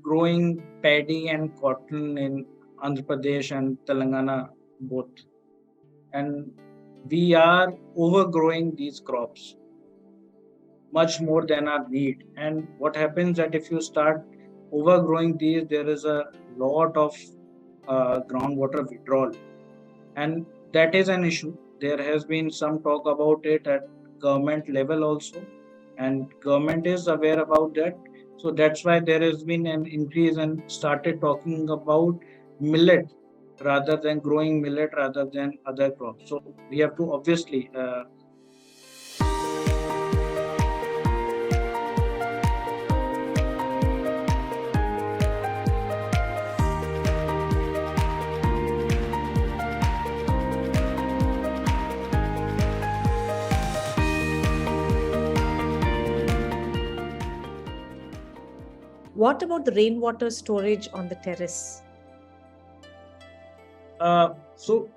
growing paddy and cotton in Andhra Pradesh and Telangana both. And we are overgrowing these crops much more than our need. And what happens that if you start overgrowing these, there is a lot of groundwater withdrawal, and that is an issue. There has been some talk about it at government level also, and government is aware about that. So that's why there has been an increase and started talking about millet rather than growing millet rather than other crops. So we have to obviously What about the rainwater storage on the terrace? so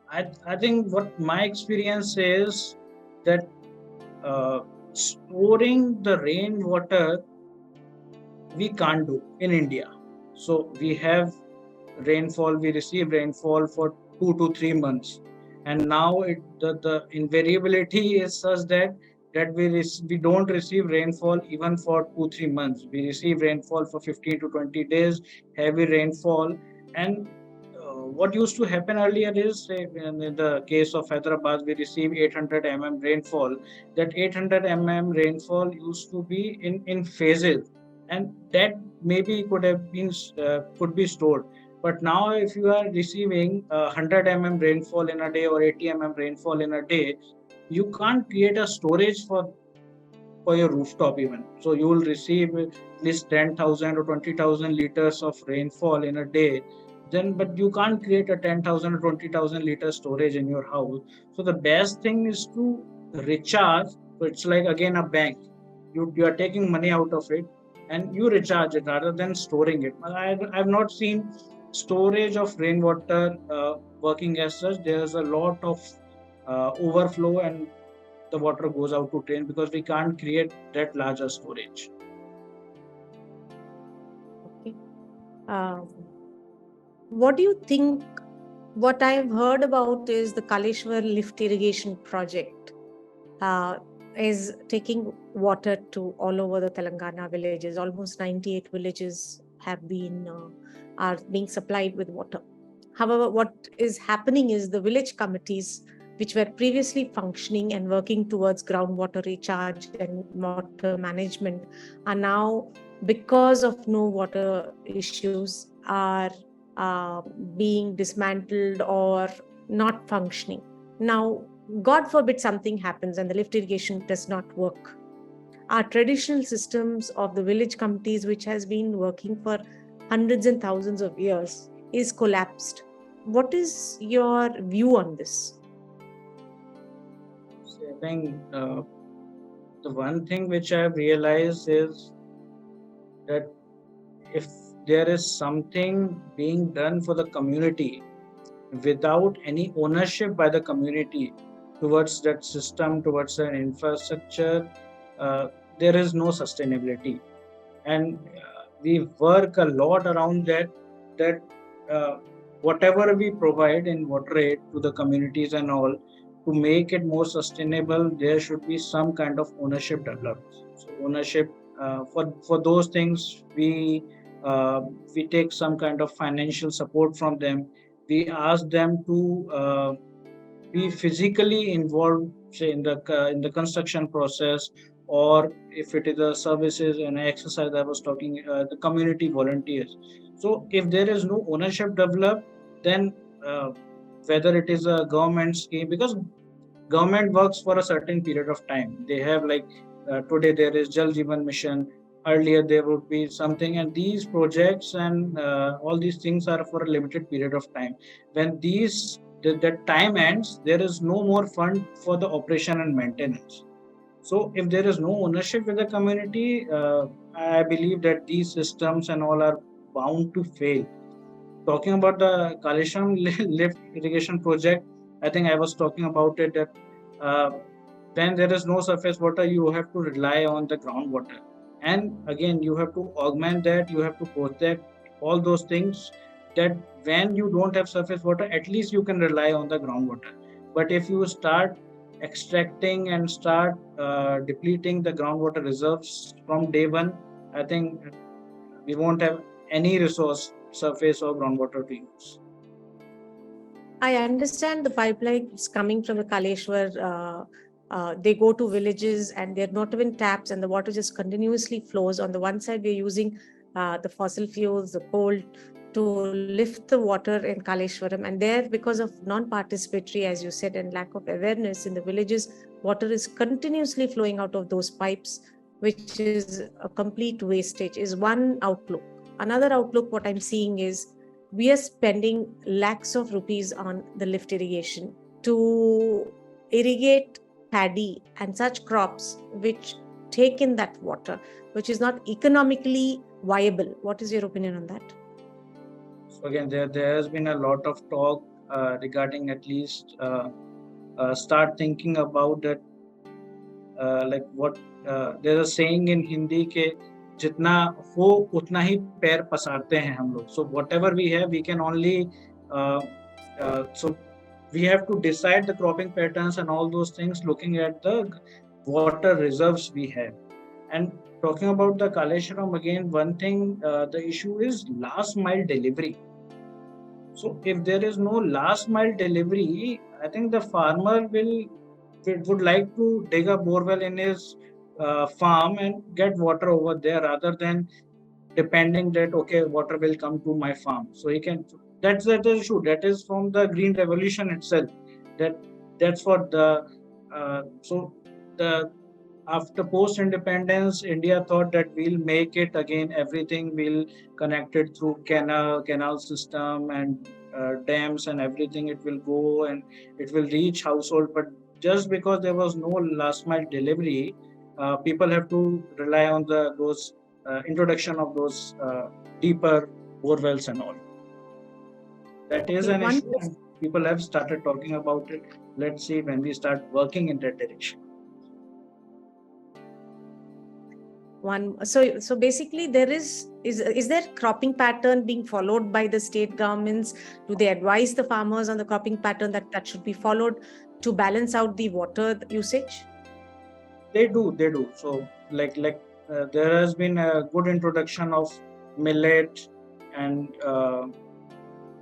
I think what my experience is that storing the rainwater we can't do in India. So we have rainfall, we receive rainfall for 2 to 3 months, and now the invariability is such that we don't receive rainfall even for 2 3 months. We receive rainfall for 15 to 20 days, heavy rainfall. And what used to happen earlier is, say, in the case of Hyderabad, we receive 800 rainfall. That 800 rainfall used to be in phases, and that maybe could have been could be stored. But now, if you are receiving 100 rainfall in a day or 80 rainfall in a day, you can't create a storage for your rooftop even. So you will receive at least 10,000 or 20,000 liters of rainfall in a day. Then, but you can't create a 10,000 or 20,000 liter storage in your house. So the best thing is to recharge. So it's like again a bank. You are taking money out of it and you recharge it rather than storing it. I've not seen storage of rainwater working as such. There's a lot of overflow, and the water goes out to drain because we can't create that larger storage. Okay. What do you think? What I've heard about is the Kaleshwar lift irrigation project is taking water to all over the Telangana villages. Almost 98 villages have been are being supplied with water. However, what is happening is the village committees, which were previously functioning and working towards groundwater recharge and water management, are now, because of no water issues, are being dismantled or not functioning. Now, God forbid something happens and the lift irrigation does not work. Our traditional systems of the village committees, which has been working for hundreds and thousands of years, is collapsed. What is your view on this? So I think the one thing which I've realized is that if there is something being done for the community without any ownership by the community towards that system, towards an infrastructure, uh, there is no sustainability. And we work a lot around that uh, whatever we provide in WaterAid to the communities and all, to make it more sustainable, there should be some kind of ownership developed. So ownership for those things, uh, we take some kind of financial support from them. We ask them to be physically involved, say in the construction process, or if it is a services and exercise I was talking, the community volunteers. So if there is no ownership developed, then uh, whether it is a government scheme, because government works for a certain period of time. They have like today there is Jal Jeevan Mission. Earlier there would be something, and these projects and all these things are for a limited period of time. When that time ends, there is no more fund for the operation and maintenance. So if there is no ownership with the community, I believe that these systems and all are bound to fail. Talking about the Kalesham lift irrigation project, I think I was talking about it that uh, when there is no surface water, you have to rely on the groundwater. And again, you have to augment that, you have to protect all those things, that when you don't have surface water, at least you can rely on the groundwater. But if you start extracting and start depleting the groundwater reserves from day one, I think we won't have any resource, surface or groundwater to use. I understand the pipelines coming from the Kaleshwar. They go to villages and they're not even taps, and the water just continuously flows. On the one side, we're using the fossil fuels, the coal, to lift the water in Kaleshwaram. And there, because of non participatory, as you said, and lack of awareness in the villages, water is continuously flowing out of those pipes, which is a complete wastage, is one outlook. Another outlook, what I'm seeing is we are spending lakhs of rupees on the lift irrigation to irrigate paddy and such crops which take in that water, which is not economically viable. What is your opinion on that? So again, there has been a lot of talk regarding, at least start thinking about that, like what there's a saying in Hindi के जितना हो उतना ही पैर पसारते हैं हम लोग. So whatever we have, we can only uh, so we have to decide the cropping patterns and all those things looking at the water reserves we have. And talking about the Kaleshwaram again, one thing, the issue is last mile delivery. So if there is no last mile delivery, I think the farmer would like to dig a borewell in his farm and get water over there, rather than depending that okay, water will come to my farm. So he can. That's the issue. That is from the green revolution itself. That that's what the so the after post independence, India thought that we'll make it again, everything will connect it through canal system and dams and everything, it will go and it will reach household. But just because there was no last mile delivery, people have to rely on the those introduction of those deeper borewells and all. That is Okay, an one issue, and people have started talking about it. Let's see when we start working in that direction. so basically there is there cropping pattern being followed by the state governments? Do they advise the farmers on the cropping pattern that should be followed to balance out the water usage? They do. So there has been a good introduction of millet and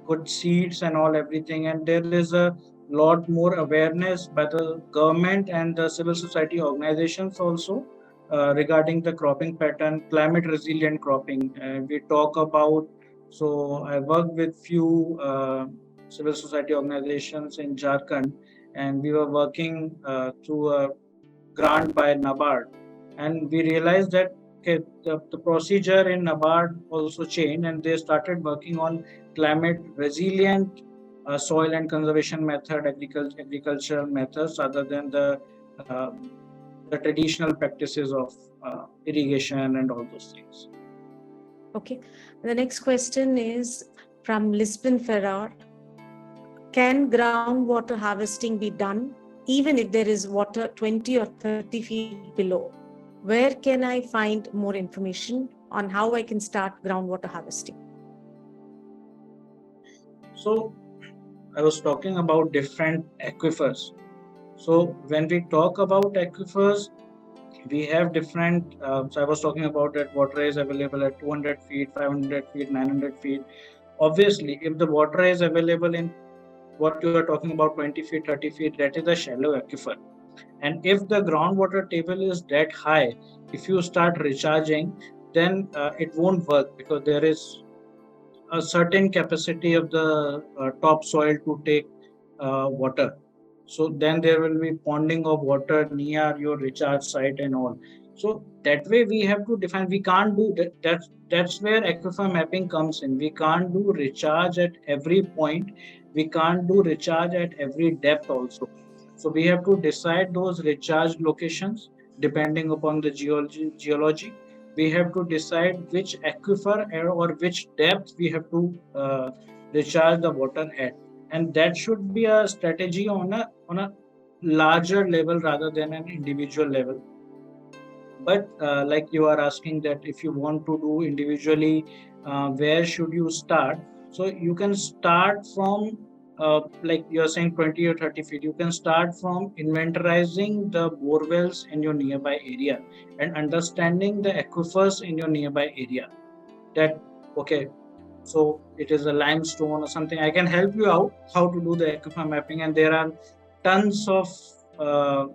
good seeds and all everything, and there is a lot more awareness by the government and the civil society organizations also regarding the cropping pattern, climate resilient cropping. We talk about. So I work with few civil society organizations in Jharkhand, and we were working through a grant by NABARD, and we realized that okay, the procedure in NABARD also changed, and they started working on climate resilient soil and conservation method, agricultural methods, other than uh, the traditional practices of irrigation and all those things. Okay. The next question is from Lisbon Ferrar. Can groundwater harvesting be done even if there is water 20 or 30 feet below? Where can I find more information on how I can start groundwater harvesting? So I was talking about different aquifers. So when we talk about aquifers, we have different. So I was talking about that water is available at 200 feet, 500 feet, 900 feet. Obviously, if the water is available in what you are talking about 20 feet, 30 feet, that is a shallow aquifer. And if the groundwater table is that high, if you start recharging, then it won't work, because there is a certain capacity of the topsoil to take water. So then there will be ponding of water near your recharge site and all. So that way we have to define. We can't do that. That's where aquifer mapping comes in. We can't do recharge at every point. We can't do recharge at every depth also. So we have to decide those recharge locations depending upon the geology. We have to decide which aquifer or which depth we have to recharge the water at, and that should be a strategy on a larger level rather than an individual level. But like you are asking that if you want to do individually, where should you start? So you can start from like you're saying 20 or 30 feet. You can start from inventorizing the bore wells in your nearby area and understanding the aquifers in your nearby area. That okay, so it is a limestone or something. I can help you out how to do the aquifer mapping, and there are tons of uh,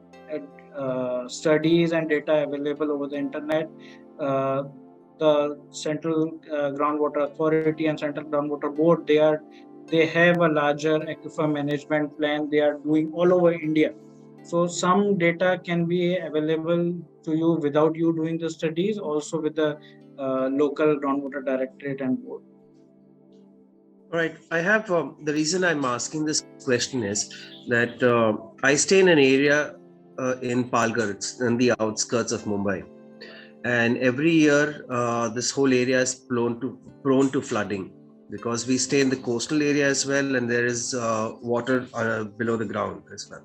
studies and data available over the internet. uh, the Central Groundwater Authority and Central Groundwater Board, they have a larger aquifer management plan they are doing all over India. So some data can be available to you without you doing the studies, also with the local groundwater directorate and board. All right. I have the reason I'm asking this question is that I stay in an area in Palghar, it's in the outskirts of Mumbai, and every year this whole area is prone to flooding because we stay in the coastal area as well, and there is water below the ground as well.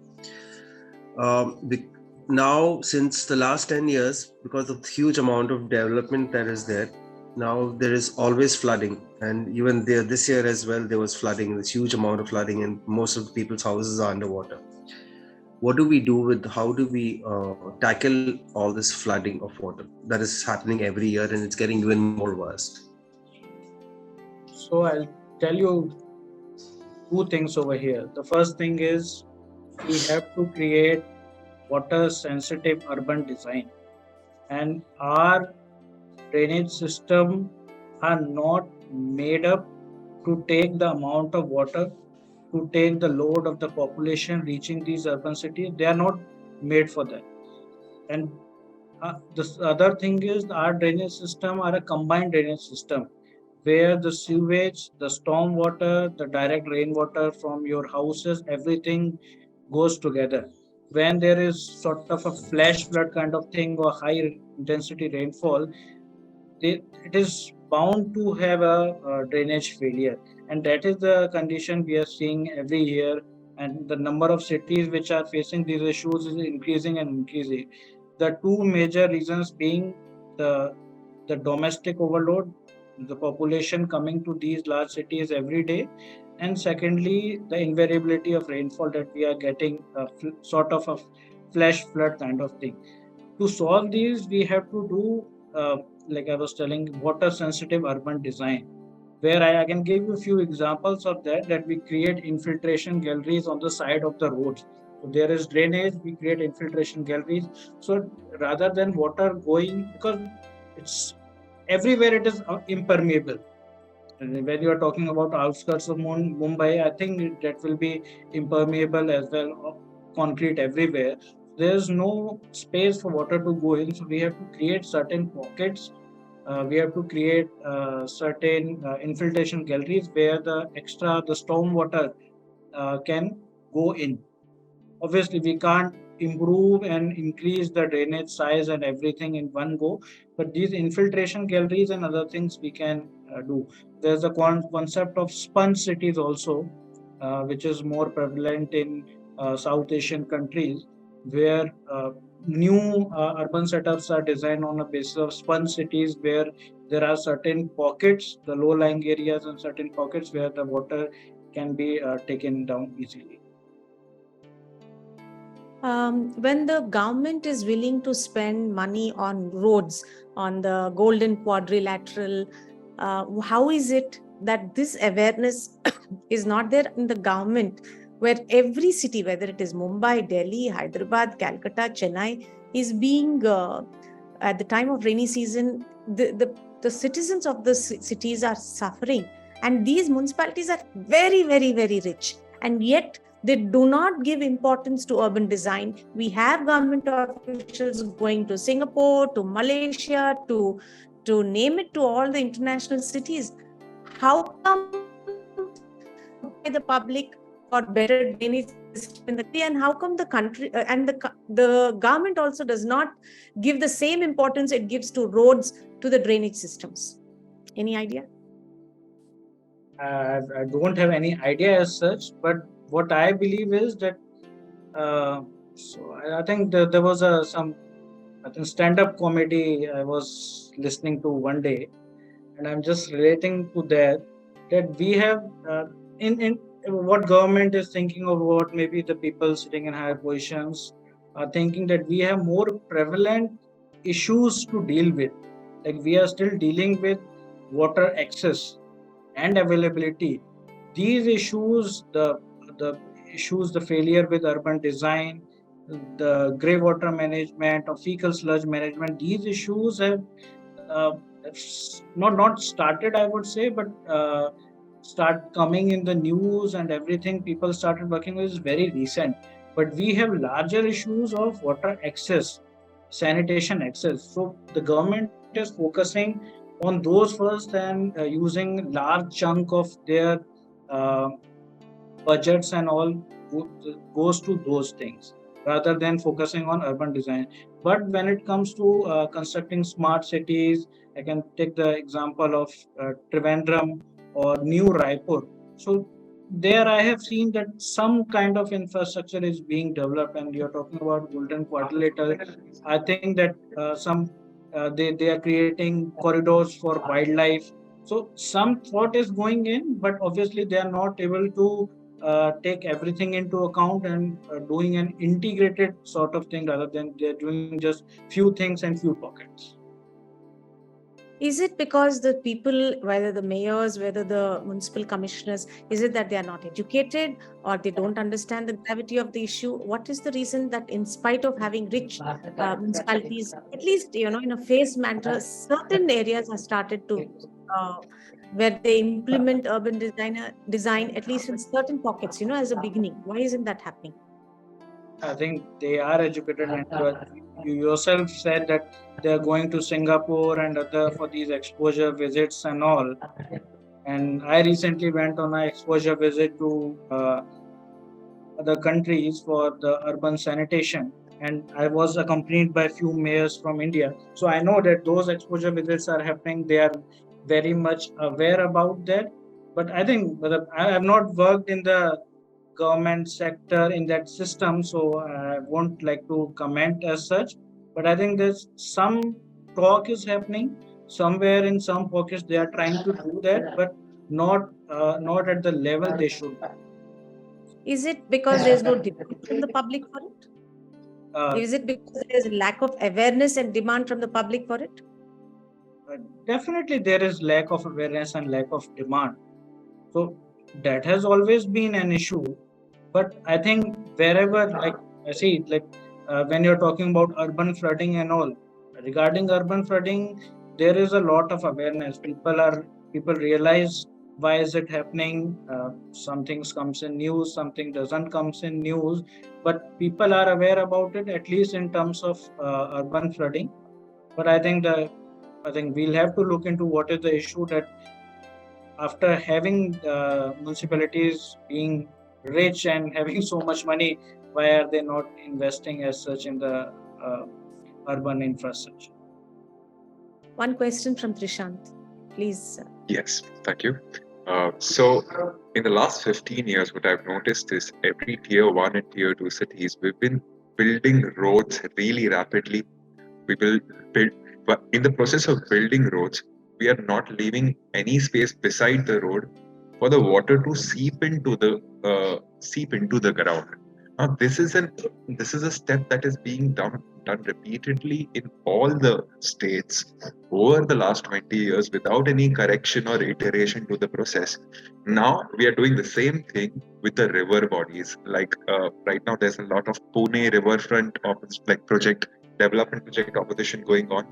Now, since the last 10 years, because of the huge amount of development that is there, now there is always flooding, and even there this year as well there was flooding, this huge amount of flooding, and most of the people's houses are underwater. What do we do with, how do we tackle all this flooding of water that is happening every year, and it's getting even more worse? So I'll tell you two things over here. The first thing is we have to create water sensitive urban design, and our drainage system are not made up to take the amount of water, to take the load of the population reaching these urban cities. They are not made for that. And the other thing is our drainage system are a combined drainage system where the sewage, the storm water, the direct rainwater from your houses, everything goes together. When there is sort of a flash flood kind of thing or high intensity rainfall, it is bound to have a drainage failure, and that is the condition we are seeing every year. And the number of cities which are facing these issues is increasing and increasing. The two major reasons being the the domestic overload, the population coming to these large cities every day, and secondly the invariability of rainfall that we are getting, sort of a flash flood kind of thing. To solve these, we have to do, like I was telling, water sensitive urban design, where I can give you a few examples of that we create infiltration galleries on the side of the roads. So there is drainage, we create infiltration galleries. So rather than water going, because it's everywhere, it is impermeable. And when you are talking about outskirts of Mumbai, I think that will be impermeable as well, concrete everywhere. There's no space for water to go in, so we have to create certain pockets. We have to create certain infiltration galleries where the storm water can go in. Obviously, we can't improve and increase the drainage size and everything in one go, but these infiltration galleries and other things we can do. There's a concept of sponge cities also, which is more prevalent in South Asian countries, where new urban setups are designed on a basis of sponge cities, where there are certain pockets, the low lying areas, and certain pockets where the water can be taken down easily. When the government is willing to spend money on roads, on the golden quadrilateral, how is it that this awareness is not there in the government, where every city, whether it is Mumbai, Delhi, Hyderabad, Calcutta, Chennai, is being, at the time of rainy season, the citizens of the cities are suffering, and these municipalities are very, very, very rich, and yet they do not give importance to urban design. We have government officials going to Singapore, to Malaysia, to name it, to all the international cities. How come occupy the public for better drainage system in the country, and how come the country and the government also does not give the same importance it gives to roads, to the drainage systems? Any idea? I don't have any idea as such, but what I believe is that, uh, so I think there was some I think stand-up comedy I was listening to one day, and I'm just relating to that we have in what government is thinking of, what maybe the people sitting in higher positions are thinking, that we have more prevalent issues to deal with. Like we are still dealing with water access and availability. These issues, the issues, the failure with urban design, the grey water management or fecal sludge management, these issues have not started, I would say, but start coming in the news and everything. People started working with is very recent. But we have larger issues of water access, sanitation access. So the government is focusing on those first and using large chunk of their uh, budgets and all goes to those things rather than focusing on urban design. But when it comes to constructing smart cities, I can take the example of Trivandrum or New Raipur. So there I have seen that some kind of infrastructure is being developed, and you're talking about golden quadrilateral. I think that they are creating corridors for wildlife. So some thought is going in, but obviously they are not able to take everything into account and doing an integrated sort of thing, rather than they're doing just few things and few pockets. Is it because the people, whether the mayors, whether the municipal commissioners, is it that they are not educated or they don't understand the gravity of the issue? What is the reason that, in spite of having rich municipalities, at least in a phased manner, certain areas have started to uh, where they implement urban design, at least in certain pockets, as a beginning? Why isn't that happening? I think they are educated, and you yourself said that they are going to Singapore and other for these exposure visits and all. And I recently went on an exposure visit to other countries for the urban sanitation, and I was accompanied by few mayors from India. So I know that those exposure visits are happening. They are very much aware about that. But I think I have not worked in the government sector in that system, so I won't like to comment as such. But I think there's some talk is happening somewhere in some pockets. They are trying to do that, but not at the level they should. Is it because there's no demand from the public for it? Uh, Is it because there's a lack of awareness and demand from the public for it? Definitely, there is lack of awareness and lack of demand. So that has always been an issue. But I think wherever, like I see, like when you're talking about urban flooding and all, regarding urban flooding, there is a lot of awareness. People realize why is it happening. Some things comes in news, something doesn't comes in news, but people are aware about it, at least in terms of urban flooding. But I think we'll have to look into what is the issue, that after having municipalities being rich and having so much money, why are they not investing as such in the uh, urban infrastructure? One question from Trishant, please. Yes, thank you. So, in the last 15 years, what I've noticed is every tier one and tier two cities, we've been building roads really rapidly. We will build, but in the process of building roads, we are not leaving any space beside the road for the water to seep into the ground. Now, this is a step that is being done repeatedly in all the states over the last 20 years without any correction or iteration to the process. Now we are doing the same thing with the river bodies. Like right now, there's a lot of Pune riverfront like project development project opposition going on,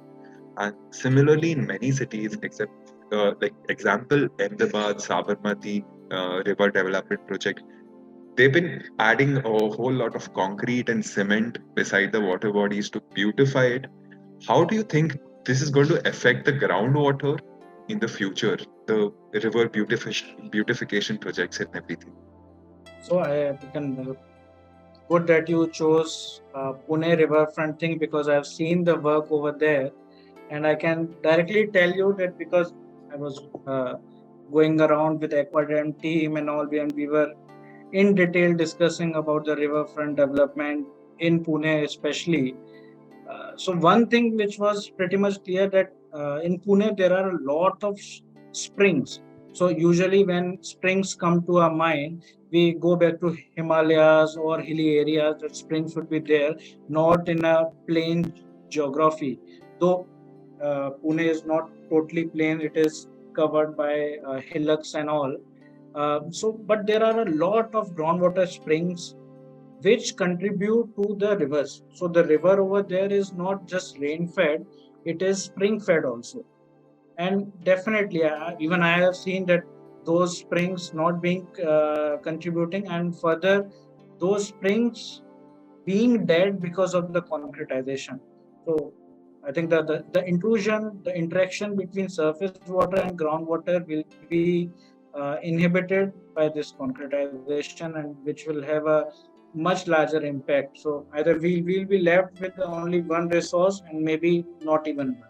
and similarly in many cities, except like example Ahmedabad Sabarmati river development project, they've been adding a whole lot of concrete and cement beside the water bodies to beautify it. How do you think this is going to affect the groundwater in the future, the river beautification projects and everything? So I can good that you chose Pune riverfront thing, because I've seen the work over there, and I can directly tell you that because I was going around with Aquadem team and all, and we were in detail discussing about the riverfront development in Pune, especially. So one thing which was pretty much clear that in Pune there are a lot of springs. So usually when springs come to our mind, we go back to Himalayas or hilly areas that springs would be there, not in a plain geography. Though Pune is not totally plain; it is covered by hillocks and all. But there are a lot of groundwater springs which contribute to the rivers. So the river over there is not just rain fed, it is spring fed also. And definitely, even I have seen that those springs not being contributing, and further, those springs being dead because of the concretization. So I think that the intrusion, the interaction between surface water and groundwater will be inhibited by this concretization, and which will have a much larger impact. So either we'll be left with only one resource and maybe not even one.